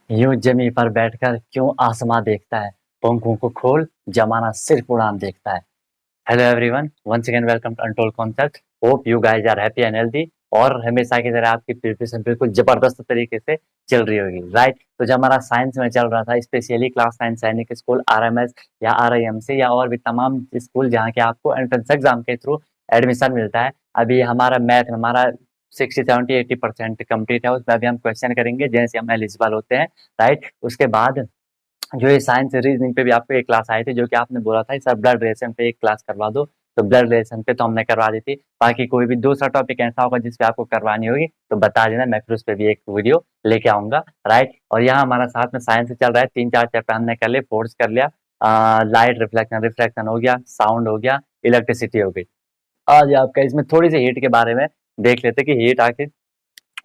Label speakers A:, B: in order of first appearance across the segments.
A: यूं जमी पर बैठकर क्यों आसमां देखता है। पंखों को खोल जमाना सिर्फ उड़ान देखता है। Hello everyone, once again welcome to untold concept. Hope you guys are happy and healthy. और हमेशा की तरह आपकी प्रिपरेशन बिल्कुल जबरदस्त तरीके से चल रही होगी, राइट। तो जब हमारा साइंस में चल रहा था, स्पेशली क्लास 9 सैनिक स्कूल, आरएमएस या आरआईएमसी या और भी तमाम स्कूल जहाँ के आपको एंट्रेंस एग्जाम के थ्रू एडमिशन मिलता है। अभी हमारा मैथ में हमारा 60 70 80% कंप्लीट है। उसमें अभी हम क्वेश्चन करेंगे जैसे हम एलिजिबल होते हैं, राइट। उसके बाद जो ये साइंस रीजनिंग पे भी आपको एक क्लास आई थी, जो कि आपने बोला था सर ब्लड रिलेशन पे एक क्लास करवा दो। तो ब्लड रिलेशन पे तो हमने करवा दी थी। बाकी कोई भी दूसरा टॉपिक ऐसा होगा जिस पे आपको करवानी होगी तो बता देना, मैं फिर उस पे भी एक वीडियो लेके आऊंगा, राइट। और यहाँ हमारा साथ में साइंस चल रहा है, 3 4 चैप्टर हमने कर लिए, फोर्स कर लिया, लाइट रिफ्लेक्शन रिफ्रैक्शन हो गया, साउंड हो गया, इलेक्ट्रिसिटी हो गई। आज आपका इसमें थोड़ी सी हीट के बारे में देख लेते कि हीट आखिर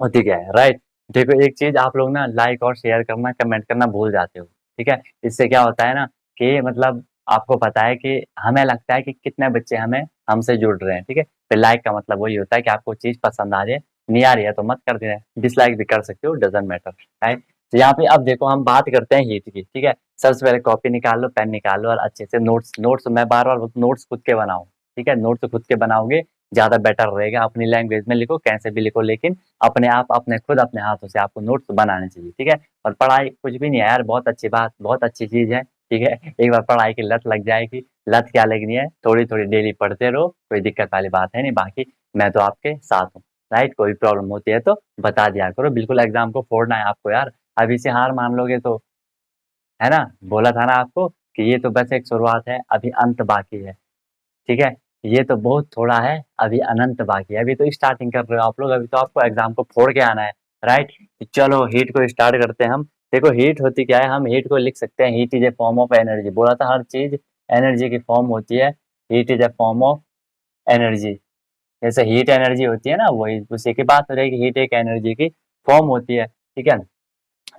A: होती क्या है, राइट। देखो, एक चीज आप लोग ना लाइक और शेयर करना, कमेंट करना भूल जाते हो, ठीक है। इससे क्या होता है ना कि मतलब आपको पता है कि हमें लगता है कि कितने बच्चे हमें हमसे जुड़ रहे हैं, ठीक है। फिर लाइक का मतलब वही होता है कि आपको चीज पसंद आ जाए, नहीं आ रही है तो मत कर देना, डिसलाइक भी कर सकते हो, डजेंट मैटर, राइट। तो यहाँ पे अब देखो हम बात करते हैं हीट की, ठीक है। सबसे पहले कॉपी निकाल लो, पेन निकाल लो और अच्छे से नोट्स नोट्स मैं बार बार नोट्स खुद के बनाऊं, ठीक है। नोट्स खुद के बनाओगे ज्यादा बेटर रहेगा। अपनी लैंग्वेज में लिखो, कैसे भी लिखो, लेकिन अपने आप अपने खुद अपने हाथों से आपको नोट्स बनाने चाहिए, ठीक है। और पढ़ाई कुछ भी नहीं है यार, बहुत अच्छी बात, बहुत अच्छी चीज है, ठीक है। एक बार पढ़ाई की लत लग जाएगी, लत क्या लगनी है, थोड़ी थोड़ी डेली पढ़ते रहो, कोई दिक्कत वाली बात है नहीं। बाकी मैं तो आपके साथ हूँ, राइट। कोई प्रॉब्लम होती है तो बता दिया करो, बिल्कुल एग्जाम को फोड़ना है आपको यार। अभी से हार मान लोगे तो, है ना। बोला था ना आपको कि ये तो बस एक शुरुआत है, अभी अंत बाकी है, ठीक है। ये तो बहुत थोड़ा है, अभी अनंत बाकी है, अभी तो स्टार्टिंग कर रहे हो आप लोग, अभी तो आपको एग्जाम को फोड़ के आना है, राइट। चलो हीट को स्टार्ट करते हैं हम। देखो हीट होती क्या है, हम हीट को लिख सकते हैं, heat is a form of energy. बोला था हर चीज एनर्जी की फॉर्म होती है, heat is a form of energy. जैसे हीट एनर्जी होती है ना, वही उसी की बात हो रही है कि हीट एक एनर्जी की फॉर्म होती है, ठीक है।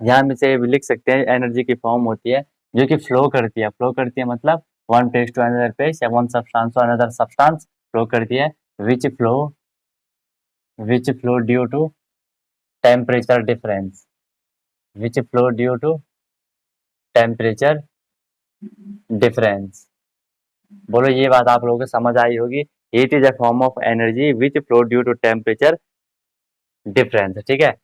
A: यहाँ में से लिख सकते हैं एनर्जी की फॉर्म होती है जो कि फ्लो करती है। फ्लो करती है मतलब one place to another place या one substance to another substance flow करती है। Which flow which flow due to temperature difference, which flow due to temperature difference. बोलो ये बात आप लोगों को समझ आई होगी। Heat is a form of energy which flow due to temperature difference, ठीक है।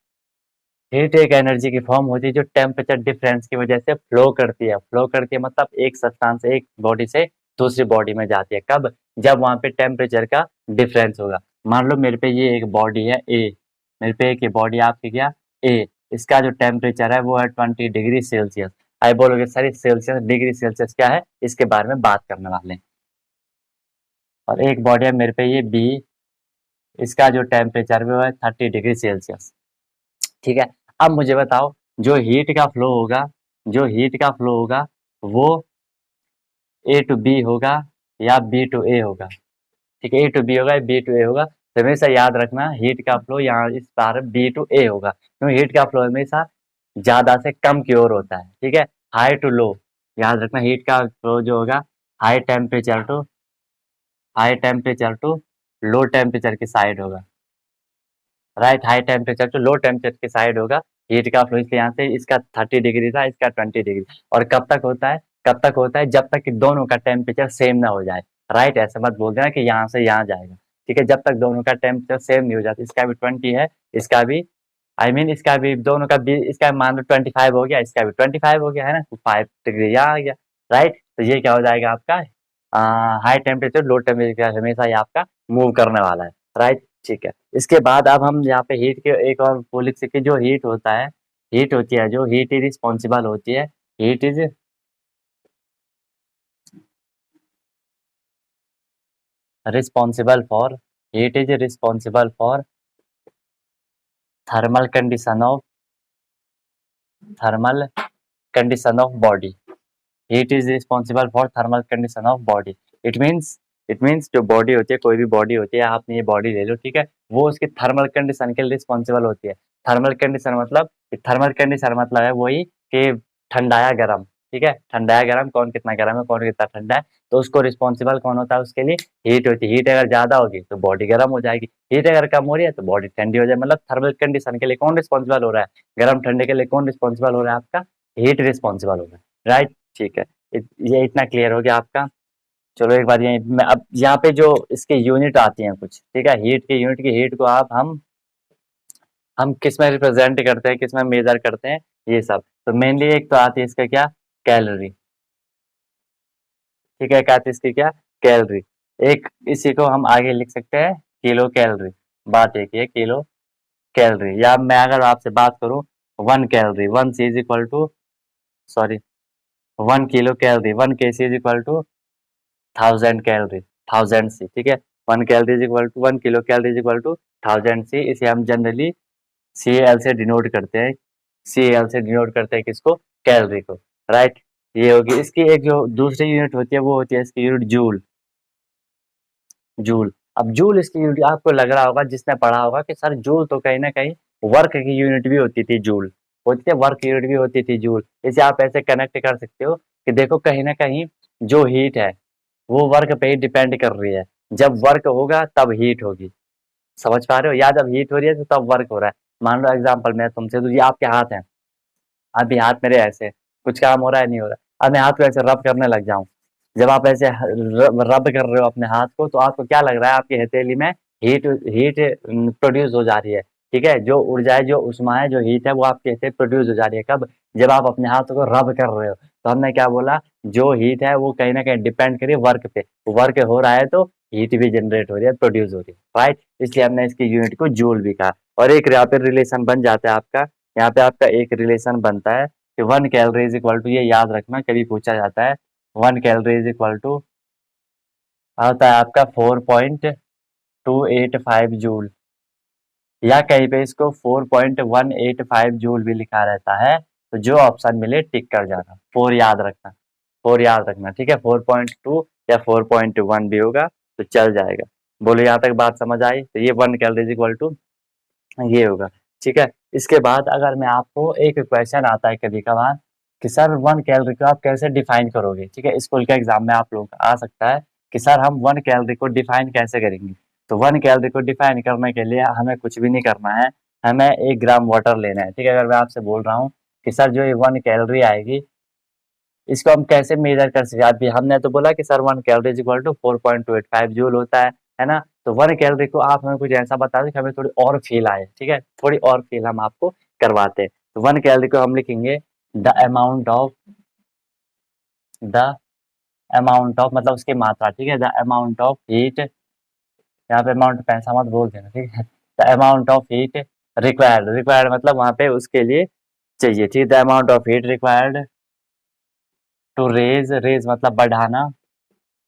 A: हीट एक एनर्जी की फॉर्म होती है जो टेम्परेचर डिफरेंस की वजह से फ्लो करती है। फ्लो करती है मतलब एक सब्सटेंस एक बॉडी से दूसरी बॉडी में जाती है। कब? जब वहां पे टेम्परेचर का डिफरेंस होगा। मान लो मेरे पे ये एक बॉडी है ए, मेरे पे एक बॉडी आपकी क्या ए, इसका जो टेम्परेचर है वो है 20 डिग्री सेल्सियस। आई बोलोगे सर सेल्सियस डिग्री सेल्सियस क्या है, इसके बारे में बात करने वाले हैं। और एक बॉडी है मेरे पे ये बी, इसका जो टेम्परेचर है वो है 30 डिग्री सेल्सियस, ठीक है। अब मुझे बताओ, जो हीट का फ्लो होगा, जो हीट का फ्लो होगा वो ए टू बी होगा या बी टू ए होगा, ठीक है। ए टू बी होगा या बी टू ए होगा। तो हमेशा याद रखना हीट का फ्लो यहाँ इस बार बी टू ए होगा, क्योंकि हीट का फ्लो हमेशा ज्यादा से कम की ओर होता है, ठीक है। हाई टू लो, याद रखना हीट का फ्लो जो होगा high temperature to high temperature to low temperature की साइड होगा, right. High temperature to low temperature की साइड होगा हीट का फ्लो। इसलिए यहाँ से इसका 30 डिग्री था, इसका 20 डिग्री। और कब तक होता है, कब तक होता है, जब तक कि दोनों का टेम्परेचर सेम ना हो जाए, राइट। ऐसे मत बोल देना कि यहाँ से यहाँ जाएगा, ठीक है। जब तक दोनों का टेम्परेचर सेम नहीं हो जाता, इसका भी 20 है, इसका भी इसका भी दोनों का भी, इसका मान लो 25 हो गया, इसका भी 25 हो गया, है ना। तो 5 डिग्री यहाँ आ गया, राइट। तो ये क्या हो जाएगा आपका हाई टेम्परेचर लो टेम्परेचर, हमेशा ये आपका मूव करने वाला है, राइट, ठीक है। इसके बाद अब हम यहाँ पे हीट के एक और वो लिख सकते हैं, जो हीट होता है, हीट होती है, जो हीट इज रिस्पॉन्सिबल होती है, heat is responsible for heat is responsible for thermal condition of thermal condition of body. Heat is responsible for thermal condition of body. It means it means जो body होती है, कोई भी body होती है, आपने ये बॉडी ले लो, ठीक है, वो उसकी थर्मल कंडीशन के लिए रिस्पॉन्सिबल होती है। थर्मल कंडीशन मतलब है वही कि ठंडा या गर्म, ठीक है, ठंडा है गर्म, कौन कितना गर्म है, कौन कितना ठंडा है, तो उसको रिस्पॉन्सिबल कौन होता है, उसके लिए हीट होती है। हीट अगर ज्यादा होगी तो बॉडी गर्म हो जाएगी, हीट अगर कम हो रही है तो बॉडी ठंडी हो जाए। मतलब थर्मल कंडीशन के लिए कौन रिस्पॉन्सिबल हो रहा है, गर्म ठंडे के लिए कौन रिस्पॉन्सिबल हो रहा है, आपका हीट रिस्पॉन्सिबल हो रहा है, राइट। ठीक है, ये इतना क्लियर हो गया आपका। चलो एक बार ये मैं अब यहाँ पे जो इसके यूनिट आती हैं कुछ, ठीक है, हीट की यूनिट की हीट को आप हम किस में रिप्रेजेंट करते हैं, किस में मेजर करते हैं, ये सब। तो मेनली एक तो आती है इसका क्या, कैलोरी, ठीक है, क्या आती है इसकी क्या, कैलोरी। एक इसी को हम आगे लिख सकते हैं किलो कैलोरी, बात एक ही है, किलो कैलोरी। या मैं अगर आपसे बात करूं 1 calorie, 1 C is equal to, sorry, 1 kilo calorie, 1 kc is equal to 1000 calorie, 1000 C, ठीक है। 1 calorie is equal to 1 kilo calorie is equal to 1000 C। इसे हम जनरली CAL से डिनोट करते हैं, CAL से डिनोट करते हैं किसको, कैलोरी को, राइट। ये होगी इसकी एक जो दूसरी यूनिट होती है, वो होती है इसकी यूनिट जूल, जूल। अब जूल इसकी यूनिट आपको लग रहा होगा, जिसने पढ़ा होगा कि सर जूल तो कहीं ना कहीं वर्क की यूनिट भी होती थी, जूल होती है, वर्क यूनिट भी होती थी जूल। इसे आप ऐसे कनेक्ट कर सकते हो कि देखो कहीं ना कहीं जो हीट है वो वर्क पे ही डिपेंड कर रही है, जब वर्क होगा तब हीट होगी, समझ पा रहे हो, या जब हीट हो रही है तो तब वर्क हो रहा है। मान लो एग्जांपल मैं तुमसे दूं, ये आपके हाथ हैं, अभी हाथ मेरे ऐसे, कुछ काम हो रहा है, नहीं हो रहा, अब मैं हाथ को ऐसे रब करने लग जाऊं, जब आप ऐसे रब कर रहे हो अपने हाथ को, तो आपको क्या लग रहा है, आपकी हथेली में हीट हीट प्रोड्यूस हो जा रही है, ठीक है, जो ऊर्जा है, जो उष्मा है, जो हीट है, वो आपके हथेली प्रोड्यूस हो जा रही है, कब, जब आप अपने हाथ को रब कर रहे हो। तो हमने क्या बोला, जो हीट है वो कहीं ना कहीं डिपेंड करिए वर्क पे, वर्क हो रहा है तो हीट भी जनरेट हो रही है, प्रोड्यूस हो रही है, राइट। इसलिए हमने इसकी यूनिट को जूल भी कहा। और एक यहाँ पे रिलेशन बन जाता है आपका, यहाँ पे आपका एक रिलेशन बनता है कि 1 कैलोरी इज इक्वल टू, ये याद रखना कभी पूछा जाता है, 1 कैलोरी इज इक्वल टू होता है आपका 4.285 जूल, या कहीं पे इसको 4.185 जूल भी लिखा रहता है। तो जो ऑप्शन मिले टिक कर जाना, 4 याद रखना, 4 याद रखना, ठीक है, 4.2 या 4.1 भी होगा तो चल जाएगा। बोलो यहाँ तक बात समझ आई, तो ये 1 कैलोरी इज इक्वल टू ये होगा, ठीक है। इसके बाद अगर मैं आपको, एक क्वेश्चन आता है कभी कभार कि सर 1 कैलोरी को आप कैसे डिफाइन करोगे, ठीक है, स्कूल के एग्जाम में आप लोग का आ सकता है कि सर हम 1 कैलोरी को डिफाइन कैसे करेंगे। तो 1 कैलोरी को डिफाइन करने के लिए हमें कुछ भी नहीं करना है, हमें 1 ग्राम वाटर लेना है, ठीक है। अगर मैं आपसे बोल रहा हूँ कि सर जो ये 1 कैलोरी आएगी, इसको हम कैसे मेजर कर सकते हैं, अभी हमने तो बोला कि sir 1 calorie is equal to 4.285 joule होता है ना। तो 1 कैलोरी को आप हमें कुछ ऐसा बता दें कि हमें थोड़ी और फील आए, ठीक है, थोड़ी और फील हम आपको करवाते हैं। तो 1 कैलोरी को हम लिखेंगे द अमाउंट ऑफ मतलब उसकी मात्रा, ठीक है, द अमाउंट ऑफ हीट, यहाँ पे अमाउंट पैसा मत बोल देना, ठीक है, the amount of heat required, required मतलब वहां पे उसके लिए चाहिए, ठीक है, the amount of heat required to raise, raise मतलब बढ़ाना,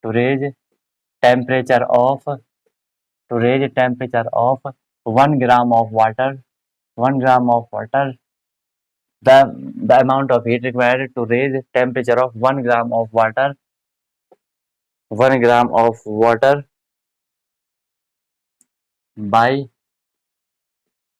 A: to raise temperature of, to raise temperature of 1 gram of water, 1 gram of water, the amount of heat required to raise temperature of 1 gram of water, 1 gram of water by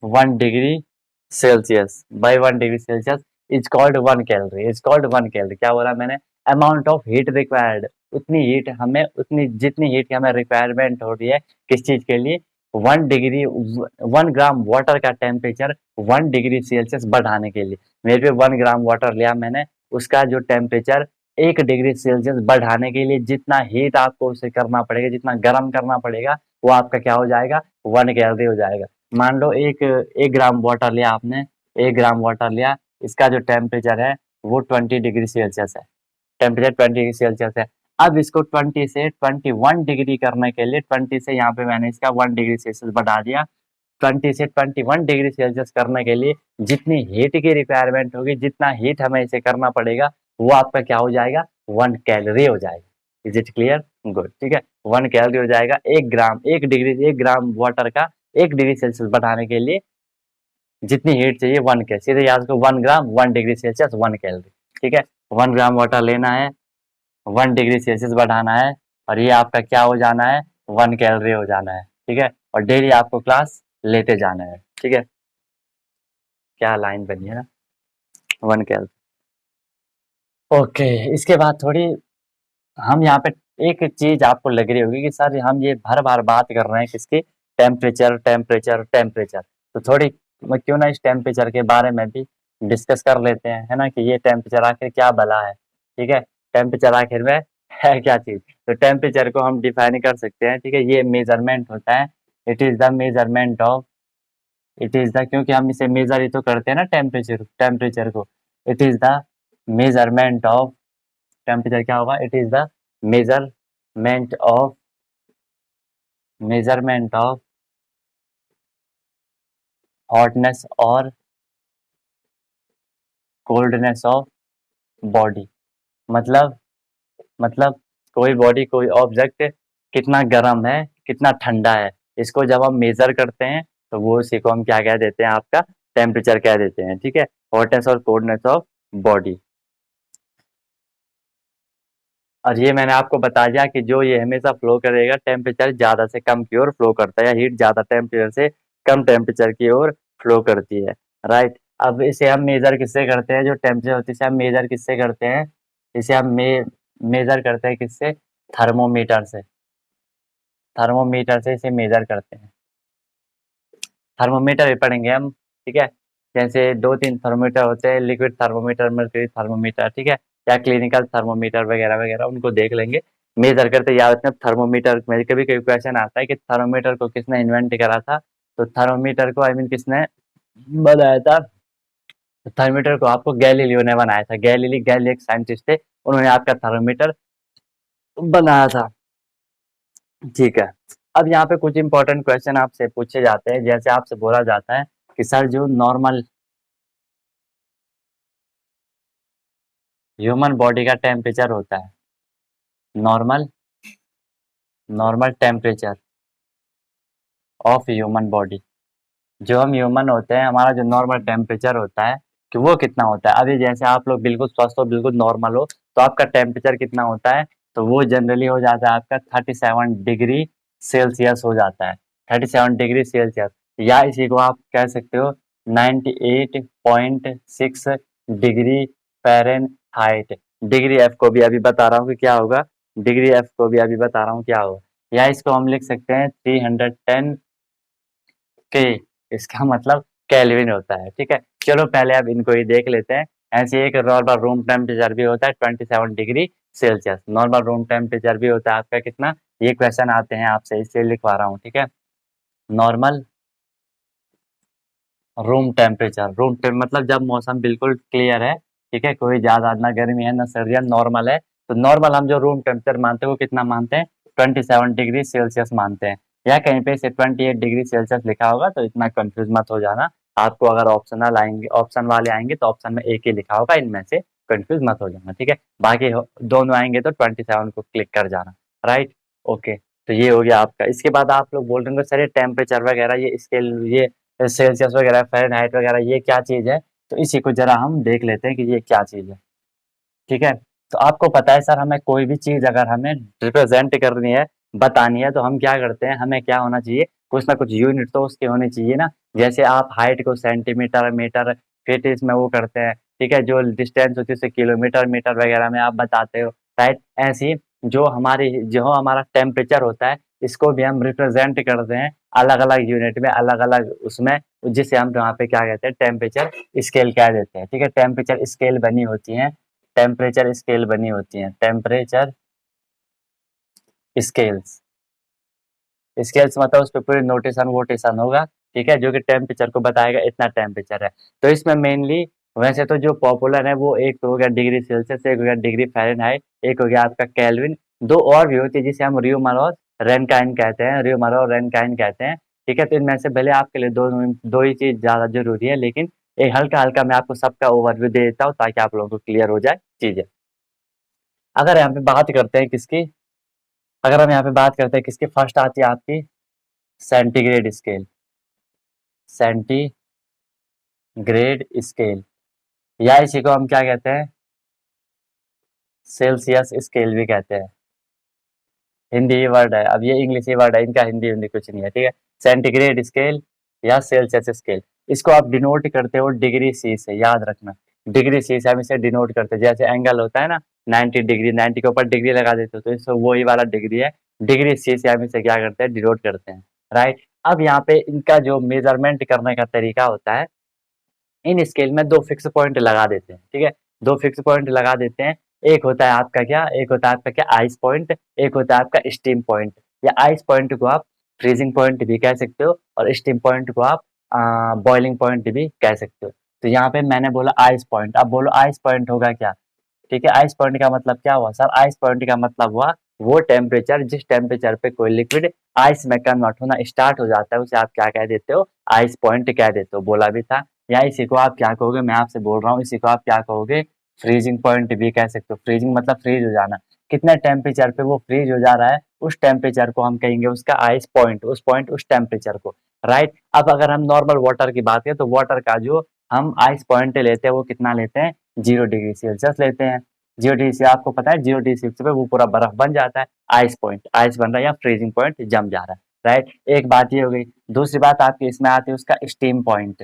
A: 1 degree Celsius, by 1 degree Celsius is called 1 calorie, is called 1 calorie। क्या बोला मैंने, amount of heat required, उतनी heat हमें, उतनी जितनी heat की हमें requirement हो रही है, किस चीज के लिए, 1 डिग्री, 1 ग्राम वाटर का टेम्परेचर 1 डिग्री सेल्सियस बढ़ाने के लिए। मेरे पे 1 ग्राम वाटर लिया मैंने, उसका जो टेम्परेचर 1 डिग्री सेल्सियस बढ़ाने के लिए जितना हीट आपको उसे करना पड़ेगा, जितना गर्म करना पड़ेगा, वो आपका क्या हो जाएगा, 1 कैलोरी हो जाएगा। मान लो एक 1 ग्राम वाटर लिया आपने, 1 ग्राम वाटर लिया, इसका जो टेम्परेचर है वो 20 डिग्री सेल्सियस है, टेम्परेचर 20 डिग्री सेल्सियस है। अब इसको 20 से 21 डिग्री करने के लिए, 20 से यहाँ पे मैंने इसका 1 डिग्री सेल्सियस बढ़ा दिया, 20 से 21 डिग्री सेल्सियस करने के लिए जितनी हीट की रिक्वायरमेंट होगी, जितना हीट हमें इसे करना पड़ेगा, वो आपका क्या हो जाएगा, 1 कैलोरी हो जाएगा। इज इट क्लियर, गुड, ठीक है, 1 कैलोरी हो जाएगा। 1 ग्राम वाटर का 1 डिग्री सेल्सियस बढ़ाने के लिए जितनी हीट चाहिए, 1 के, सीधे याद रखो, 1 ग्राम 1 डिग्री सेल्सियस 1 कैलोरी, ठीक है। 1 ग्राम वाटर लेना है, 1 डिग्री सेल्सियस बढ़ाना है, और ये आपका क्या हो जाना है, 1 कैलोरी हो जाना है, ठीक है। और डेली आपको क्लास लेते जाना है, ठीक है, क्या लाइन बनी है ना, 1 कैलोरी ओके, इसके बाद थोड़ी हम यहाँ पे एक चीज आपको लग रही होगी कि सर हम ये भर बार बात कर रहे हैं किसकी, टेम्परेचर टेम्परेचर टेम्परेचर। तो थोड़ी क्यों ना इस टेम्परेचर के बारे में भी डिस्कस कर लेते हैं, है ना, कि ये टेम्परेचर आखिर क्या भला है। ठीक है, टेम्परेचर आखिर में है क्या चीज। तो टेम्परेचर को हम डिफाइन कर सकते हैं, ठीक है, ये मेजरमेंट होता है। It is the measurement of, it is the, क्योंकि हम इसे मेजर ही तो करते हैं ना टेम्परेचर टेम्परेचर को। It is the measurement of, temperature क्या होगा, it is the measurement of, measurement of hotness और कोल्डनेस ऑफ बॉडी। मतलब मतलब कोई बॉडी, कोई ऑब्जेक्ट कितना गर्म है कितना ठंडा है, इसको जब हम मेजर करते हैं तो वो उसी को हम क्या कह देते हैं, आपका टेम्परेचर कह देते हैं। ठीक है, हॉटनेस और कोल्डनेस ऑफ बॉडी। और ये मैंने आपको बता दिया कि जो ये हमेशा फ्लो करेगा टेम्परेचर ज़्यादा से कम की ओर फ्लो करता है, या हीट ज़्यादा टेम्परेचर से कम टेम्परेचर की ओर फ्लो करती है। राइट, अब इसे हम मेजर किससे करते हैं, जो टेम्परेचर होती है इसे हम मेजर किससे करते हैं, इसे हम मेजर करते हैं किससे, थर्मोमीटर से। थर्मोमीटर से इसे मेजर करते हैं, थर्मोमीटर भी पढ़ेंगे हम। ठीक है, जैसे दो तीन थर्मोमीटर होते हैं, लिक्विड थर्मोमीटर, मर्क्यूरी थर्मोमीटर, ठीक है, या क्लिनिकल थर्मोमीटर वगैरह वगैरह, उनको देख लेंगे। मेजर करते याद रखना थर्मोमीटर में कभी कभी क्वेश्चन आता है कि थर्मोमीटर को किसने इन्वेंट करा था। तो थर्मोमीटर को आई मीन किसने बनाया था, तो थर्मोमीटर को आपको गैलीलियो ने बनाया था। गैली एक साइंटिस्ट थे, उन्होंने आपका थर्मोमीटर बनाया था। ठीक है, अब यहाँ पे कुछ इंपॉर्टेंट क्वेश्चन आपसे पूछे जाते हैं, जैसे आपसे बोला जाता है कि सर जो नॉर्मल ह्यूमन बॉडी का टेम्परेचर होता है, normal normal temperature of human body, जो हम ह्यूमन होते हैं हमारा जो नॉर्मल टेम्परेचर होता है कि वो कितना होता है। अभी जैसे आप लोग बिल्कुल स्वस्थ हो, बिल्कुल नॉर्मल हो, तो आपका टेम्परेचर कितना होता है, तो वो जनरली हो जाता है आपका 37 डिग्री सेल्सियस हो जाता है, 37 डिग्री सेल्सियस। या इसी को आप कह सकते हो 98.6 डिग्री फ़ारेनहाइट। डिग्री एफ को भी अभी बता रहा हूँ कि क्या होगा, डिग्री एफ को भी अभी बता रहा हूँ क्या होगा। या इसको हम लिख सकते हैं 310 के, इसका मतलब केल्विन होता है। ठीक है, चलो पहले अब इनको ही देख लेते हैं। ऐसे एक नॉर्मल रूम टेम्परेचर भी होता है 27 degree Celsius. Normal room temperature भी होता है आपका कितना, ये क्वेश्चन आते हैं आपसे इसलिए लिखवा रहा हूँ। ठीक है, नॉर्मल रूम टेम मतलब जब मौसम बिल्कुल क्लियर है, ठीक है, कोई ज्यादा ना गर्मी है ना सर्दी है, नॉर्मल है, तो नॉर्मल हम जो रूम टेम्परेचर मानते हैं वो कितना मानते हैं, 27 डिग्री सेल्सियस मानते हैं। या कहीं पे से 28 डिग्री सेल्सियस लिखा होगा, तो इतना कंफ्यूज मत हो जाना। आपको अगर ऑप्शनल आएंगे, ऑप्शन वाले आएंगे, तो ऑप्शन में एक ही लिखा होगा इनमें से, कंफ्यूज मत हो जाना। ठीक है, बाकी दोनों आएंगे तो 27 को क्लिक कर जाना। राइट, ओके, तो ये हो गया आपका। इसके बाद आप लोग बोल रहे होंगे सर ये टेम्परेचर वगैरह, ये स्केल, ये सेल्सियस वगैरह, फ़ारेनहाइट वगैरह, ये क्या चीज़ है। तो इसी को ज़रा हम देख लेते हैं कि ये क्या चीज़ है। ठीक है, तो आपको पता है सर हमें कोई भी चीज़ अगर हमें रिप्रेजेंट करनी है, बतानी है, तो हम क्या करते हैं, हमें क्या होना चाहिए, कुछ ना कुछ यूनिट तो उसकी होनी चाहिए ना। जैसे आप हाइट को सेंटीमीटर, मीटर, फीट इसमें वो करते हैं। ठीक है, जो डिस्टेंस होती है उसे किलोमीटर, मीटर वगैरह में आप बताते हो। राइट, ऐसे ही जो हमारा टेम्परेचर होता है, इसको भी हम रिप्रेजेंट करते हैं अलग अलग यूनिट में, अलग अलग उसमें, जिसे हम यहाँ पे क्या कहते हैं, टेम्परेचर स्केल कह देते हैं। ठीक है, टेम्परेचर स्केल बनी होती है, टेम्परेचर स्केल बनी होती हैं, टेम्परेचर स्केल्स। स्केल्स मतलब उस पे पूरी नोटेशन वोटेशन होगा। ठीक है, जो कि टेम्परेचर को बताएगा इतना टेम्परेचर है। तो इसमें मेनली वैसे तो जो पॉपुलर है वो एक तो हो गया डिग्री सेल्सियस, एक हो गया डिग्री फ़ारेनहाइट, एक हो गया आपका केल्विन। दो और भी होती है जिसे हम र्यूमर और रेनकाइन कहते हैं, र्यूमर और रेनकाइन कहते हैं। ठीक है, तो इनमें से भले आपके लिए दो ही चीज़ ज़्यादा ज़रूरी है, लेकिन एक हल्का-हल्का मैं आपको सबका ओवरव्यू दे देता हूँ ताकि आप लोगों को क्लियर हो जाए चीज़ें। अगर यहाँ पे बात करते हैं किसकी, अगर हम यहाँ पे बात करते हैं किसकी, फर्स्ट आती है आपकी सेंटीग्रेड स्केल, सेंटीग्रेड स्केल, या इसी को हम क्या कहते हैं, सेल्सियस स्केल भी कहते हैं। हिंदी ही वर्ड है, अब ये इंग्लिश ही वर्ड है, इनका हिंदी हिंदी कुछ नहीं है। ठीक है, सेंटीग्रेड स्केल या सेल्सियस स्केल, इसको आप डिनोट करते हो डिग्री सी से, याद रखना। डिग्री सी से हम इसे डिनोट करते हैं। जैसे एंगल होता है ना 90 डिग्री, 90 के ऊपर डिग्री लगा देते हो तो इससे वही वाला डिग्री है, डिग्री सी से हम इसे क्या करते हैं, डिनोट करते हैं, राइट। अब यहाँ पे इनका जो मेजरमेंट करने का तरीका होता है, इन स्केल में दो फिक्स पॉइंट लगा देते हैं, ठीक है, दो फिक्स पॉइंट लगा देते हैं। एक होता है आपका क्या, एक होता है आपका क्या, आइस पॉइंट, एक होता है आपका स्टीम पॉइंट। या आइस पॉइंट को आप फ्रीजिंग पॉइंट भी कह सकते हो और स्टीम पॉइंट को आप बॉइलिंग पॉइंट भी कह सकते हो। तो यहाँ पे मैंने बोला आइस पॉइंट, अब बोलो आइस पॉइंट होगा क्या, ठीक है। आइस पॉइंट का मतलब क्या हुआ सर, आइस पॉइंट का मतलब हुआ वो टेम्परेचर जिस टेम्परेचर पे कोई लिक्विड आइस में कन्वर्ट होना स्टार्ट हो जाता है उसे आप क्या कह देते हो, आइस पॉइंट कह देते हो, बोला भी था। या इसी को आप क्या कहोगे, मैं आपसे बोल रहा हूँ, इसी को आप क्या कहोगे, फ्रीजिंग पॉइंट भी कह सकते हो। फ्रीजिंग मतलब फ्रीज हो जाना, कितने टेम्परेचर पे वो फ्रीज हो जा रहा है उस टेम्परेचर को हम कहेंगे उसका आइस पॉइंट, उस पॉइंट उस टेम्परेचर को, राइट। अब अगर हम नॉर्मल वाटर की बात करें तो वाटर का जो हम आइस पॉइंट लेते हैं वो कितना लेते हैं, 0 डिग्री सेल्सियस लेते हैं। 0 डिग्री से आपको पता है 0 डिग्री सेल्सियस पे वो पूरा बर्फ बन जाता है, आइस पॉइंट, आइस बन रहा है या फ्रीजिंग पॉइंट जम जा रहा है, राइट। एक बात ये हो गई। दूसरी बात आपकी इसमें आती है उसका स्टीम पॉइंट।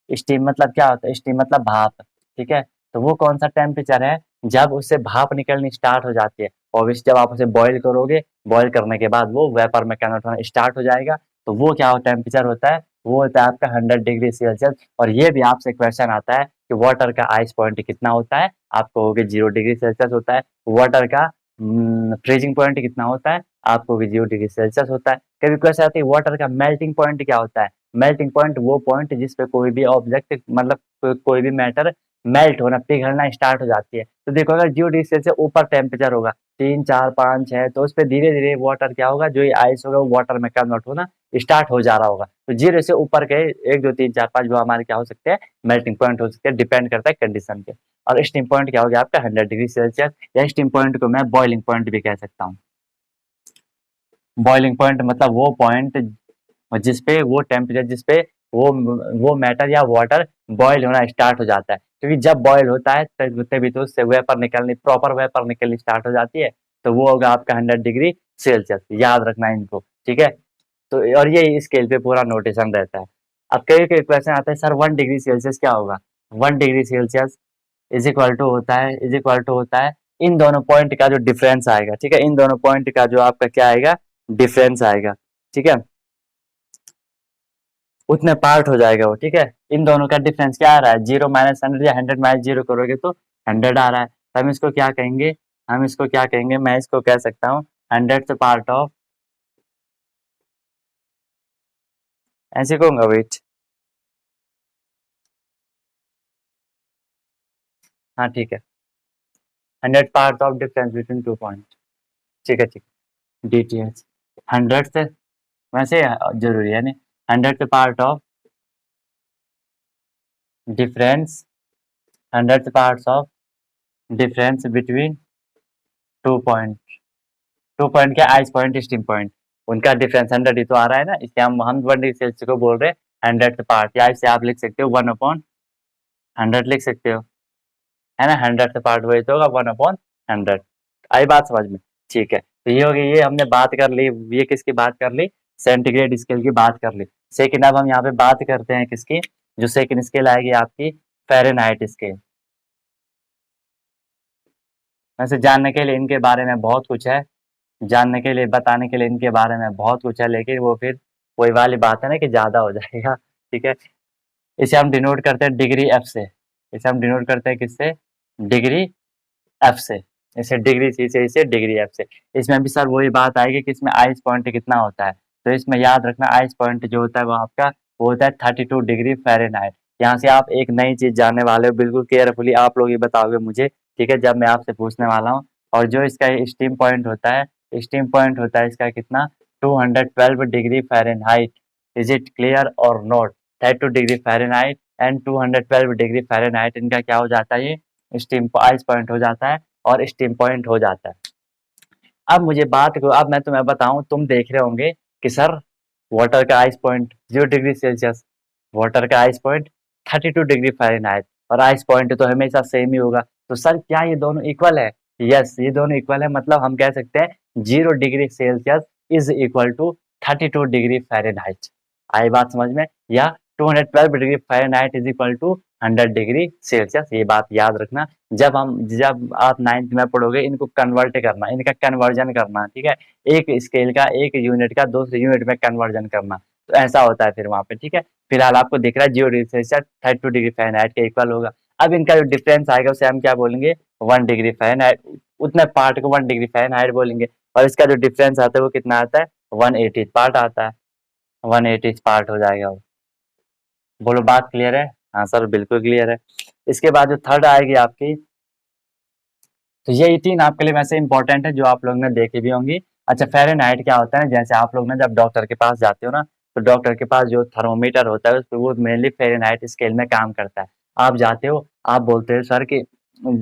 A: स्टीम मतलब क्या होता है, स्टीम मतलब भाप, ठीक है। तो वो कौन सा टेम्परेचर है, जब उससे भाप निकलनी स्टार्ट हो जाती है, और जब आप उसे बॉईल करोगे, बॉईल करने के बाद वो वेपर में कन्वर्ट होना स्टार्ट हो जाएगा, तो वो क्या टेम्परेचर होता है, वो होता है आपका 100 डिग्री सेल्सियस। और ये भी आपसे क्वेश्चन आता है कि वाटर का आइस पॉइंट कितना होता है, आप कहोगे 0 डिग्री सेल्सियस होता है। वाटर का फ्रीजिंग पॉइंट कितना होता है, आप कहोगे 0 डिग्री सेल्सियस होता है। कभी क्वेश्चन आती है वाटर का मेल्टिंग पॉइंट क्या होता है, मेल्टिंग पॉइंट वो पॉइंट जिस पे कोई भी ऑब्जेक्ट मतलब कोई भी मैटर मेल्ट होना, पिघलना स्टार्ट हो जाती है। तो देखो अगर 0 डिग्री से ऊपर टेम्परेचर होगा 3 4 5 6, तो उस पर धीरे धीरे वाटर क्या होगा, जो ये आइस होगा वो वाटर में कन्वर्ट होना स्टार्ट हो जा रहा होगा। तो 0 से ऊपर के 1 2 3 4 5 वो हमारे क्या हो सकते हैं, मेल्टिंग पॉइंट हो सकते हैं, डिपेंड करता है कंडीशन पे। और स्टीम पॉइंट क्या हो गया आपका 100 डिग्री सेल्सियस, या स्टीम पॉइंट को मैं बॉइलिंग पॉइंट भी कह सकता हूँ। बॉइलिंग पॉइंट मतलब वो पॉइंट जिसपे वो टेम्परेचर जिसपे वो मैटर या वाटर बॉयल होना स्टार्ट हो जाता है, क्योंकि जब बॉयल होता है तभी तो उससे वेपर निकलनी, प्रॉपर वेपर निकलनी स्टार्ट हो जाती है, तो वो होगा आपका 100 डिग्री सेल्सियस, याद रखना इनको, ठीक है। तो और ये स्केल पे पूरा नोटेशन रहता है। अब कई कई क्वेश्चन आता है सर 1 डिग्री सेल्सियस क्या होगा, 1 degree Celsius is equal to होता है इन दोनों पॉइंट का जो डिफरेंस आएगा, ठीक है, इन दोनों पॉइंट का जो आपका क्या आएगा, डिफरेंस आएगा, ठीक है, उतने पार्ट हो जाएगा वो, ठीक है। इन दोनों का डिफरेंस क्या आ रहा है, 0 - 100 या 100 - 0 करोगे तो 100 आ रहा है, तो हम इसको क्या कहेंगे, हम इसको क्या कहेंगे, मैं इसको कह सकता हूँ 100th पार्ट ऑफ, ऐसे कहूंगा, वेट, हाँ ठीक है, 100 part of difference between 2 point, ठीक है, ठीक, DTH 100 से, वैसे जरूरी है नहीं, 100th part of difference, 100th part of difference between 2 point, 2 point क्या, आइस पॉइंट स्टीम पॉइंट, उनका डिफरेंस 100 ही तो आ रहा है ना, इसलिए हम 1 डिग्री सेल्सियस को बोल रहे हैं 100th पार्ट, या इसे आप लिख सकते हो 1/100 लिख सकते हो, है ना, 100th पार्ट वही तो होगा 1/100। आई बात समझ में, ठीक है। तो ये हो गई, ये हमने बात कर ली, ये किसकी बात कर ली, सेंटीग्रेड स्केल की बात कर ली। सेकेंड अब हम यहाँ पे बात करते हैं किसकी, जो सेकेंड स्केल आएगी आपकी फ़ारेनहाइट स्केल। वैसे जानने के लिए इनके बारे में बहुत कुछ है, जानने के लिए बताने के लिए इनके बारे में बहुत कुछ है, लेकिन वो फिर वही वाली बात है ना कि ज़्यादा हो जाएगा, ठीक है। इसे हम डिनोट करते हैं डिग्री एफ से, इसे हम डिनोट करते हैं किससे, डिग्री एफ से, इसे डिग्री सी से, इसे डिग्री एफ से। इसमें भी सर वही बात आएगी कि इसमें आइस पॉइंट कितना होता है, तो इसमें याद रखना आइस पॉइंट जो होता है वो आपका, वो होता है 32 डिग्री फ़ारेनहाइट। यहाँ से आप एक नई चीज़ जानने वाले हो, बिल्कुल केयरफुली आप लोग ही बताओगे मुझे, ठीक है, जब मैं आपसे पूछने वाला हूँ। और जो इसका स्टीम पॉइंट होता है, स्टीम पॉइंट होता है इसका कितना, 212 degree Fahrenheit. Is it clear और not, 32 degree Fahrenheit and 212 degree Fahrenheit, इनका क्या हो जाता है, ये स्टीम आइस पॉइंट हो जाता है और स्टीम पॉइंट हो जाता है। अब मुझे बात को, अब मैं तुम्हें बताऊं, तुम देख रहे होंगे कि सर वाटर का ice point 0 degree Celsius, water का आइस पॉइंट 32 डिग्री फ़ारेनहाइट, और आइस पॉइंट तो हमेशा सेम ही होगा। तो सर क्या ये दोनों इक्वल है, यस ये दोनों इक्वल है, मतलब हम कह सकते हैं 0 degree Celsius is equal to 32 degree Fahrenheit. आई बात समझ में, या 212 degree Fahrenheit is equal to 100 degree Celsius. ये बात याद रखना। जब आप 9th में पढ़ोगे, इनको कन्वर्ट करना, इनका कन्वर्जन करना, ठीक है। एक स्केल का, एक यूनिट का दूसरे यूनिट में कन्वर्जन करना, तो ऐसा होता है फिर वहाँ पे, ठीक है। फिलहाल आपको दिख रहा है 0 डिग्री सेल्सियस 32 डिग्री फ़ारेनहाइट के इक्वल होगा। अब इनका जो डिफरेंस आएगा उसे हम क्या बोलेंगे, 1 डिग्री फ़ारेनहाइट। उतने पार्ट को 1 डिग्री फ़ारेनहाइट बोलेंगे, और इसका जो डिफरेंस आता है वो कितना आता है, 180 पार्ट आता है। 180 पार्ट हो जाएगा वो। बोलो बात क्लियर है? हाँ सर बिल्कुल क्लियर है। इसके बाद जो थर्ड आएगी आपकी, तो ये 3 आपके लिए वैसे इंपॉर्टेंट है जो आप लोग ने देखी भी होंगी। अच्छा, फ़ारेनहाइट क्या होता है? जैसे आप लोग ना जब डॉक्टर के पास जाते हो ना, तो डॉक्टर के पास जो थर्मोमीटर होता है उसपे वो मेनली फ़ारेनहाइट स्केल में काम करता है। आप जाते हो, आप बोलते हो सर कि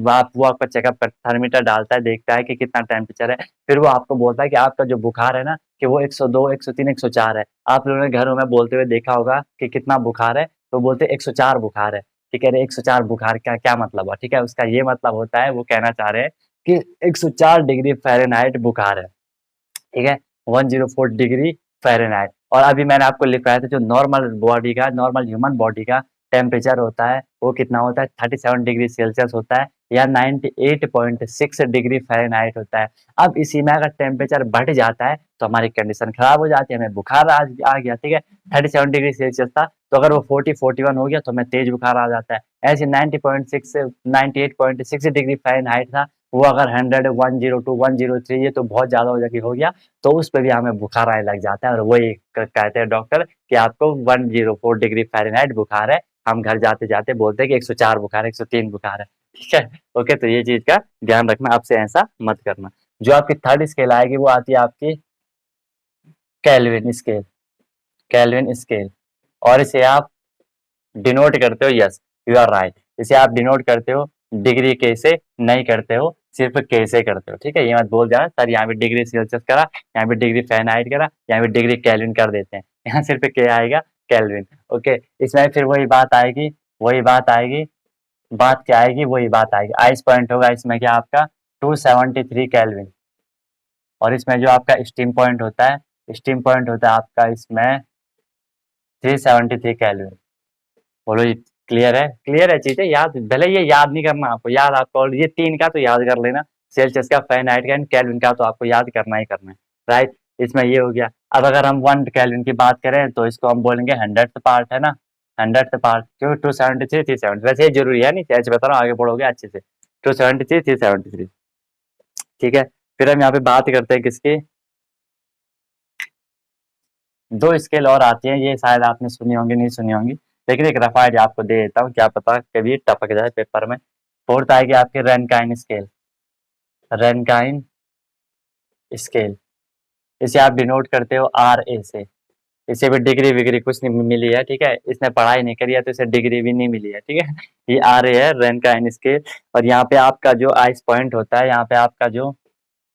A: आप वो आपका चेकअप कर थर्मीटर डालता है, देखता है कि कितना टेम्परेचर है, फिर वो आपको बोलता है कि आपका जो बुखार है ना, कि वो 102, 103, 104 है। आप लोगों ने घरों में बोलते हुए देखा होगा कि कितना बुखार है, तो बोलते हैं 104 बुखार है। ठीक है, 104 बुखार का क्या मतलब हुआ? ठीक है, उसका ये मतलब होता है, वो कहना चाह रहे हैं कि 104 डिग्री फ़ारेनहाइट बुखार है, ठीक है, 104 डिग्री फ़ारेनहाइट। और अभी मैंने आपको लिखाया था जो नॉर्मल बॉडी का, नॉर्मल ह्यूमन बॉडी का टेम्परेचर होता है वो कितना होता है, 37 डिग्री सेल्सियस होता है, या 98.6 डिग्री फ़ारेनहाइट होता है। अब इसी में अगर टेम्परेचर बढ़ जाता है तो हमारी कंडीशन खराब हो जाती है, हमें बुखार आ गया, ठीक है। 37 डिग्री सेल्सियस था, तो अगर वो 40-41 हो गया तो हमें तेज बुखार आ जाता है। ऐसे 90.6 से 98.6 डिग्री फ़ारेनहाइट था, वो अगर 100, 102, 103 ये तो बहुत ज़्यादा हो गया, तो उस पे भी हमें बुखार आने लग जाता है, और वही कहते हैं डॉक्टर कि आपको 104 डिग्री फ़ारेनहाइट बुखार है। हम घर जाते-जाते बोलते हैं कि 104 बुखार है, 103 बुखार है, ठीक है? ओके, तो ये चीज़ का ध्यान रखना, आपसे ऐसा मत करना। जो आपकी थर्ड स्केल आएगी वो आती है आपकी केल्विन स्केल, केल्विन स्केल, और इसे आप डिनोट करते हो, यस यू आर राइट, इसे आप डिनोट करते हो डिग्री के से नहीं करते हो, सिर्फ के से करते हो, ठीक है। ये मत बोल जाना सर यहाँ पे डिग्री सेल्सियस करा, यहाँ पे डिग्री फ़ारेनहाइट करा, यहाँ पे डिग्री केल्विन कर देते हैं, यहाँ सिर्फ के आएगा, केल्विन। ओके, इसमें फिर वही बात आएगी, वही बात आएगी, बात क्या आएगी, वही बात आएगी। आइस पॉइंट होगा इसमें क्या आपका 273 केल्विन, और इसमें जो आपका स्टीम पॉइंट होता है, स्टीम पॉइंट होता है आपका इसमें 373 केल्विन। बोलो ये क्लियर है? क्लियर है चीजें, याद भले ये याद नहीं करना आपको, याद आपको ये 3 का तो याद कर लेना, सेल्सियस का, फ़ारेनहाइट का एंड केल्विन का तो आपको याद करना ही करना है, राइट। इसमें ये हो गया। अब अगर हम 1 केल्विन की बात करें तो इसको हम बोलेंगे 100th पार्ट, है ना, 100th पार्ट, क्योंकि 273 370 वैसे ये जरूरी है नहीं, ऐसे बता रहा हूँ, आगे बढ़ोगे अच्छे से। 273 373, ठीक है। फिर हम यहाँ पे बात करते हैं किसकी, 2 स्केल और आती है, ये शायद आपने सुनी होंगी, नहीं सुनी होंगी, लेकिन एक रफ आइडिया आपको दे देता हूँ, क्या पता कभी टपक जाए पेपर में। फोर्थ आएगी आपकी रैनकाइन स्केल, रैनकाइन स्केल, इसे आप डिनोट करते हो आर ए से। इसे भी डिग्री विग्री कुछ नहीं मिली है, ठीक है, इसने पढ़ाई नहीं करी है तो इसे डिग्री भी नहीं मिली है, ठीक है। ये आर ए है, रैनकाइन स्केल। और यहाँ पे आपका जो आइस पॉइंट होता है, यहाँ पे आपका जो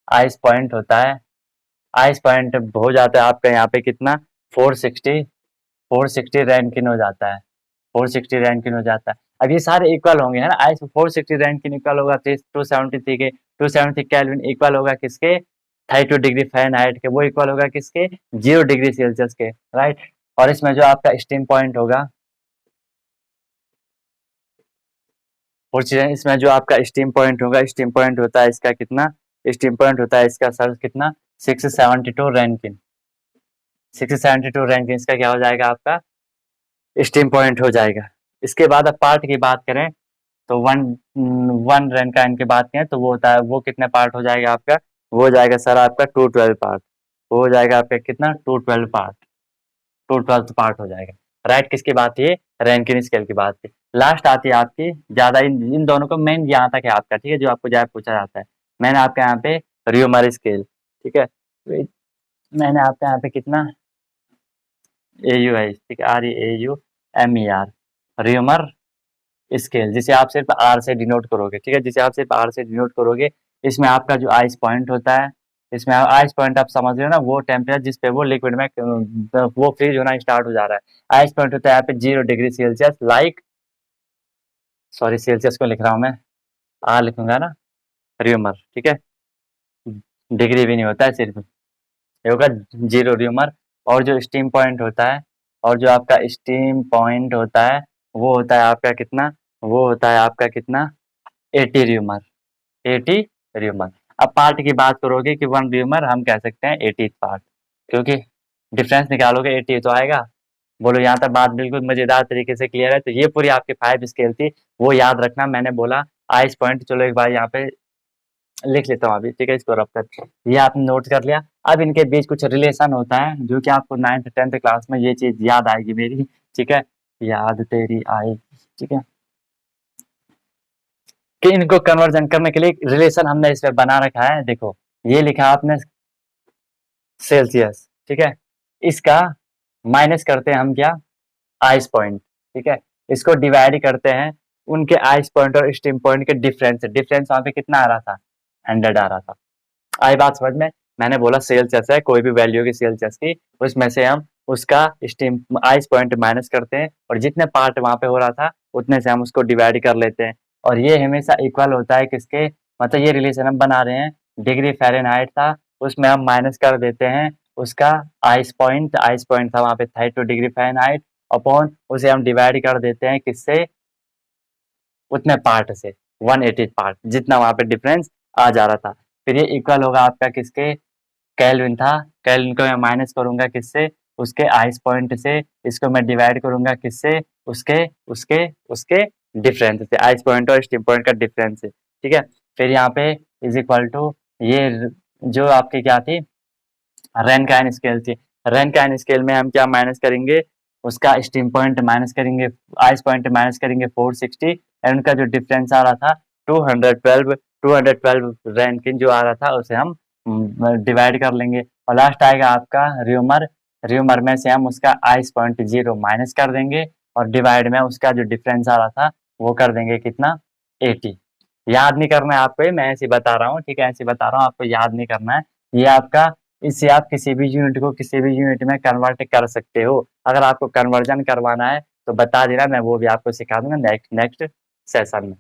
A: आइस पॉइंट होता है, आइस पॉइंट हो जाता है आपका यहाँ पे कितना, 460, 460 रैनकिन हो जाता है, 460 रैंकिन हो जाता है। अब ये सारे इक्वल होंगे, है ना, आइस 460 रैंकिन इक्वल होगा 273 के, 273 केल्विन इक्वल होगा किसके, 32 डिग्री फ़ारेनहाइट के, वो इक्वल होगा किसके, 0 डिग्री सेल्सियस के, राइट। और इसमें जो आपका स्टीम पॉइंट होगा, और चीजें इसमें जो आपका स्टीम पॉइंट होगा, स्टीम पॉइंट होता है इसका कितना, स्टीम पॉइंट होता है इसका सर कितना, 672 रैंकिन, 672 रैंकिन इसका क्या हो जाएगा, आपका स्टीम पॉइंट हो जाएगा। इसके बाद अब पार्ट की बात करें, तो वन वन रैंकाइन की बात करें तो वो होता है, वो कितने पार्ट हो जाएगा आपका, वो हो जाएगा सर आपका 212 पार्ट, वो हो जाएगा आपका कितना, 212 पार्ट, 212 पार्ट हो जाएगा, राइट। किसकी बात थी, रैंकिन स्केल की बात थी। लास्ट आती है आपकी, ज्यादा इन दोनों को मेन यहाँ तक है आपका, ठीक है, जो आपको ज्यादा पूछा जाता है। मैंने आपके यहाँ पे र्यूमर स्केल, ठीक है, मैंने आपके यहाँ पे कितना, ए यू आई, ठीक है, REAUMER, र्यूमर स्केल, जिसे आप सिर्फ आर से डिनोट करोगे, ठीक है, जिसे आप सिर्फ आर से डिनोट करोगे। इसमें आपका जो आइस पॉइंट होता है, इसमें आइस पॉइंट आप समझ रहे हो ना, वो टेम्परेचर जिस पे वो लिक्विड में वो फ्रीज होना स्टार्ट हो जा रहा है। आइस पॉइंट होता है यहाँ पे 0 degree Celsius, like, sorry Celsius को लिख रहा हूँ मैं, आर लिखूंगा ना, र्यूमर, ठीक है, डिग्री भी नहीं होता है, सिर्फ ये होगा 0 र्यूमर। और जो स्टीम पॉइंट होता है, और जो आपका स्टीम पॉइंट होता है वो होता है आपका कितना, वो होता है आपका कितना, 80 र्यूमर, 80 र्यूमर। अब पार्ट की बात करोगे कि 1 र्यूमर हम कह सकते हैं 80 पार्ट, क्योंकि डिफरेंस निकालोगे 80 तो आएगा। बोलो यहाँ तक बात बिल्कुल मजेदार तरीके से क्लियर है। तो ये पूरी आपकी 5 स्केल थी, वो याद रखना। मैंने बोला आइस पॉइंट, चलो एक बार यहाँ पे लिख लेता हूँ अभी, ठीक है, इसको रफ कर, ये आपने नोट कर लिया। अब इनके बीच कुछ रिलेशन होता है जो कि आपको 9th 10th क्लास में ये चीज याद आएगी मेरी, ठीक है, याद तेरी आएगी, ठीक है, कि इनको कन्वर्जन करने के लिए रिलेशन हमने इसमें बना रखा है। देखो ये लिखा आपने सेल्सियस, ठीक है, इसका माइनस करते हैं हम क्या, आइस पॉइंट, ठीक है, इसको डिवाइड करते हैं उनके आइस पॉइंट और स्टीम पॉइंट के डिफरेंस। डिफरेंस वहां पे कितना आ रहा था, 100 आ रहा था। आई बात समझ में। मैंने बोला सेल्सियस है, कोई भी वैल्यू की सेल्सियस की, उसमें से हम उसका स्टीम आइस पॉइंट माइनस करते हैं और जितने पार्ट वहां पे हो रहा था उतने से हम उसको डिवाइड कर लेते हैं। और ये हमेशा इक्वल होता है किसके, मतलब ये रिलेशन हम बना रहे हैं, डिग्री फ़ारेनहाइट था, उसमें हम माइनस कर देते हैं उसका आइस पॉइंट, आइस पॉइंट था वहाँ पे 32 डिग्री फ़ारेनहाइट, अपॉन उसे हम डिवाइड कर देते हैं किससे, उतने पार्ट से, 180 पार्ट, जितना वहाँ पे डिफरेंस आ जा रहा था। फिर ये इक्वल होगा आपका किसके, केल्विन था, केल्विन को मैं माइनस करूंगा किससे, उसके आइस पॉइंट से, इसको मैं डिवाइड करूंगा किससे, उसके उसके उसके डिफरेंस से, आइस पॉइंट और स्टीम पॉइंट का डिफरेंस से, ठीक है। फिर यहाँ पे इज इक्वल टू ये जो आपकी क्या थी, रैनकाइन स्केल थी, रैनकाइन स्केल में हम क्या माइनस करेंगे, उसका स्टीम पॉइंट माइनस करेंगे, आइस पॉइंट माइनस करेंगे 460, एंड उनका जो डिफरेंस आ रहा था 212, 212 रैनकिन जो आ रहा था उसे हम डिवाइड कर लेंगे, और लास्ट आएगा आपका र्यूमर, र्यूमर में से हम उसका आइस पॉइंट 0 माइनस कर देंगे और डिवाइड में उसका जो डिफरेंस आ रहा था वो कर देंगे कितना, 80। याद नहीं करना है आपको, ये मैं ऐसे बता रहा हूँ, ठीक है, ऐसे बता रहा हूँ, आपको याद नहीं करना है। ये आपका, इससे आप किसी भी यूनिट को किसी भी यूनिट में कन्वर्ट कर सकते हो। अगर आपको कन्वर्जन करवाना है तो बता देना, मैं वो भी आपको सिखा दूंगा नेक्स्ट नेक्स्ट सेशन में।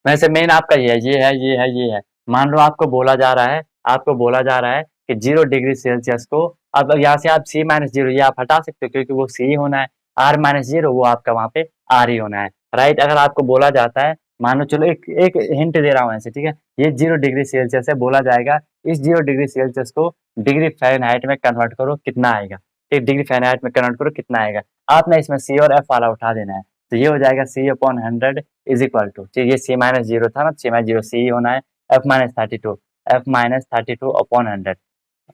A: वैसे मेन आपका ये है। मान लो आपको बोला जा रहा है, आपको बोला जा रहा है कि 0 डिग्री सेल्सियस को, अब यहाँ से आप C-0 ये आप हटा सकते हो क्योंकि वो C ही होना है, R-0 वो आपका वहाँ पे R ही होना है, राइट। अगर आपको बोला जाता है, मान लो, चलो एक एक हिंट दे रहा हूँ ऐसे, ठीक है, ये 0 डिग्री सेल्सियस है, बोला जाएगा इस 0 डिग्री सेल्सियस को डिग्री फ़ारेनहाइट में कन्वर्ट करो कितना आएगा, एक डिग्री फ़ारेनहाइट में कन्वर्ट करो कितना आएगा, आपने इसमें C और F वाला उठा देना है, तो ये हो जाएगा C/100 इज इक्वल टू, ठीक है, C-0 था ना, C-0 C ही होना है, F-32, F-32 अपॉन 100,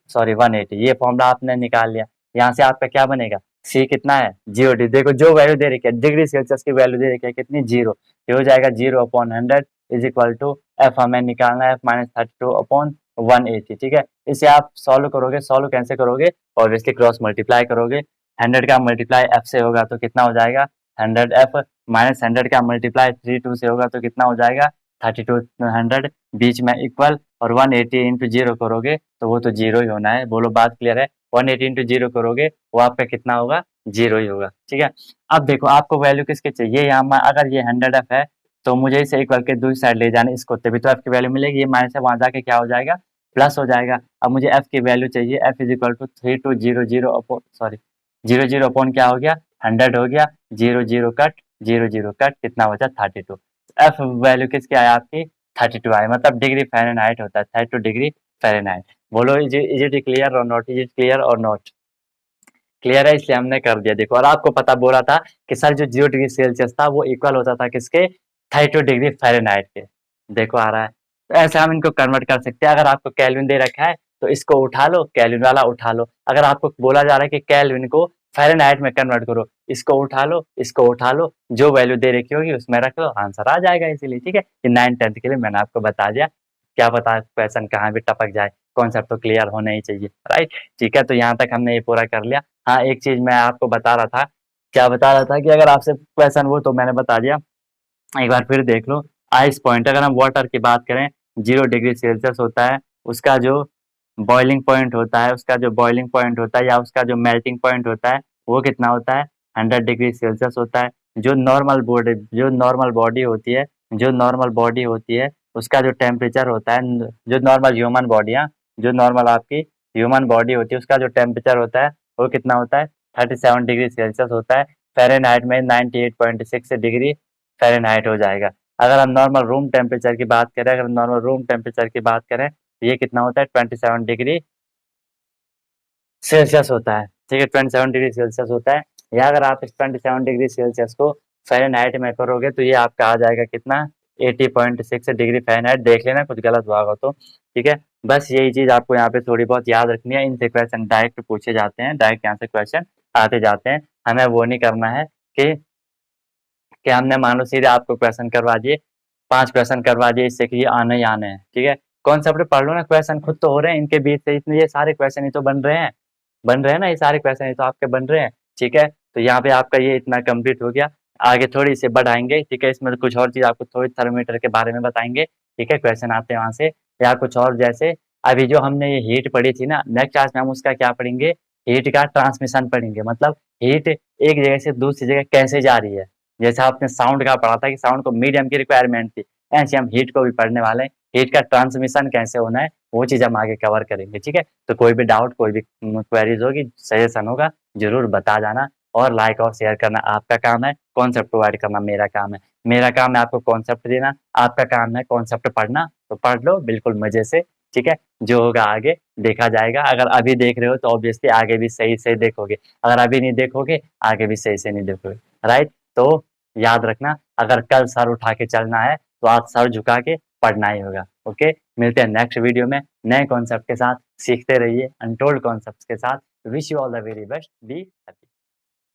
A: सॉरी 180, ये फॉर्मूला आपने निकाल लिया। यहाँ से आपका क्या बनेगा, C कितना है, 0, देखो जो वैल्यू दे रखी है, डिग्री सेल्सियस की वैल्यू दे रखी है कितनी, 0, ये हो जाएगा 0/100 इज इक्वल टू F हमें निकालना है F-32 अपॉन 180, ठीक है। इसे आप सॉल्व करोगे, सॉल्व कैसे करोगे, ऑब्वियसली क्रॉस मल्टीप्लाई करोगे, 100 का मल्टीप्लाई F से होगा तो कितना हो जाएगा, 100F माइनस 100 का मल्टीप्लाई 32 से होगा तो कितना हो जाएगा, 32 100, बीच में इक्वल, और 180 इंटू 0 करोगे तो वो तो 0 ही होना है, बोलो बात क्लियर है। 180 इंटू 0 करोगे वो आपका कितना होगा, 0 ही होगा, ठीक है। अब देखो आपको वैल्यू किसकी चाहिए, यहाँ में अगर ये 100F है तो मुझे इसे इक्वल के दूसरी साइड ले जाना, इसको तभी तो F की वैल्यू मिलेगी, ये माइनस है वहां जाके क्या हो जाएगा, प्लस हो जाएगा। अब मुझे F की वैल्यू चाहिए, F is equal to 3200 upon, sorry 00 upon क्या हो गया, 100 हो गया, 00 कट, 00 कट, कितना बचा 32। F वैल्यू किसकी आया आपकी, 32 आया, मतलब डिग्री फ़ारेनहाइट होता है, 32 डिग्री फ़ारेनहाइट। बोलो इज इट क्लियर और नॉट, इज इट क्लियर और नॉट, क्लियर है, इसलिए हमने कर दिया। देखो, और आपको पता बोला था कि सर जो 0 डिग्री सेल्सियस था वो इक्वल होता था किसके, 32 डिग्री फ़ारेनहाइट के, देखो आ रहा है। तो ऐसे हम इनको कन्वर्ट कर सकते हैं। अगर आपको केल्विन दे रखा है तो इसको उठा लो, केल्विन वाला उठा लो, अगर आपको बोला जा रहा है कि केल्विन को फ़ारेनहाइट में कन्वर्ट करो, इसको उठा लो, इसको उठा लो, जो वैल्यू दे रखी होगी उसमें रख लो, आंसर आ जाएगा इसीलिए, ठीक है। ये 9th 10th के लिए मैंने आपको बता दिया, क्या पता क्वेश्चन कहाँ भी टपक जाए, कॉन्सेप्ट तो क्लियर होना ही चाहिए, राइट। ठीक है, तो यहाँ तक हमने ये पूरा कर लिया। हाँ, एक चीज मैं आपको बता रहा था, क्या बता रहा था कि अगर आपसे क्वेश्चन वो, तो मैंने बता दिया, एक बार फिर देख लो। आइस पॉइंट, अगर हम वाटर की बात करें, 0 डिग्री सेल्सियस होता है, उसका जो बॉइलिंग पॉइंट होता है, उसका जो बॉइलिंग पॉइंट होता है या उसका जो मेल्टिंग पॉइंट होता है वो कितना होता है, 100 डिग्री सेल्सियस होता है। जो नॉर्मल बॉडी होती है, जो नॉर्मल बॉडी होती है उसका जो टेम्परेचर होता है, जो नॉर्मल ह्यूमन बॉडी, हाँ, जो नॉर्मल आपकी ह्यूमन बॉडी होती है उसका जो टेम्परेचर होता है वो कितना होता है, 37 डिग्री सेल्सियस होता है। फ़ारेनहाइट में 98.6 डिग्री फ़ारेनहाइट हो जाएगा। अगर हम नॉर्मल रूम टेम्परेचर की बात करें, अगर नॉर्मल रूम टेम्परेचर की बात करें तो ये कितना होता है 27 डिग्री सेल्सियस होता है। ठीक है, 27 डिग्री सेल्सियस होता है। या अगर आप इस 27 डिग्री सेल्सियस को फ़ारेनहाइट में करोगे तो ये आपका आ जाएगा कितना 80.6 डिग्री फ़ारेनहाइट। देख लेना कुछ गलत हुआ होगा तो। ठीक है, बस यही चीज़ आपको यहाँ पे थोड़ी बहुत याद रखनी है। इनसे क्वेश्चन डायरेक्ट पूछे जाते हैं, डायरेक्ट यहाँ से क्वेश्चन आते जाते हैं। हमें वो नहीं करना है कि हमने मान लो सीधे आपको क्वेश्चन करवा दिए, 5 क्वेश्चन करवा दिए इससे कि ये आने ही आने हैं। ठीक है, कॉन्सेप्ट पढ़ लो ना, क्वेश्चन खुद तो हो रहे हैं, इनके बीच से इतने ये सारे क्वेश्चन ही तो बन रहे हैं ना, ये सारे क्वेश्चन ही तो आपके बन रहे हैं। ठीक है, तो यहाँ पे आपका ये इतना कंप्लीट हो गया। आगे थोड़ी इसे बढ़ाएंगे। ठीक है, इसमें कुछ और चीज़ आपको थोड़ी थर्मोमीटर के बारे में बताएंगे। ठीक है, क्वेश्चन आते हैं वहाँ से, या कुछ और जैसे अभी जो हमने ये हीट पढ़ी थी ना, नेक्स्ट क्लास में हम उसका क्या पढ़ेंगे, हीट का ट्रांसमिशन पढ़ेंगे। मतलब हीट एक जगह से दूसरी जगह कैसे जा रही है। जैसे आपने साउंड का पढ़ा था कि साउंड को मीडियम की रिक्वायरमेंट थी, ऐसे हम हीट को भी पढ़ने वाले हैं। हीट का ट्रांसमिशन कैसे होना है वो चीज़ हम आगे कवर करेंगे। ठीक है, तो कोई भी डाउट, कोई भी क्वेरीज होगी, सजेशन होगा, जरूर बता जाना। और लाइक और शेयर करना आपका काम है, कॉन्सेप्ट प्रोवाइड करना मेरा काम है। मेरा काम है आपको कॉन्सेप्ट देना, आपका काम है कॉन्सेप्ट पढ़ना। तो पढ़ लो बिल्कुल मजे से। ठीक है, जो होगा आगे देखा जाएगा। अगर अभी देख रहे हो तो ऑब्वियसली आगे भी सही से देखोगे, अगर अभी नहीं देखोगे आगे भी सही से नहीं देखोगे। राइट, तो याद रखना, अगर कल सर उठा के चलना है तो आज सर झुका के पढ़ना ही होगा। ओके, मिलते हैं नेक्स्ट वीडियो में नए कॉन्सेप्ट के साथ। सीखते रहिए अनटोल्ड कॉन्सेप्ट के साथ। Wish you all the very best, be happy.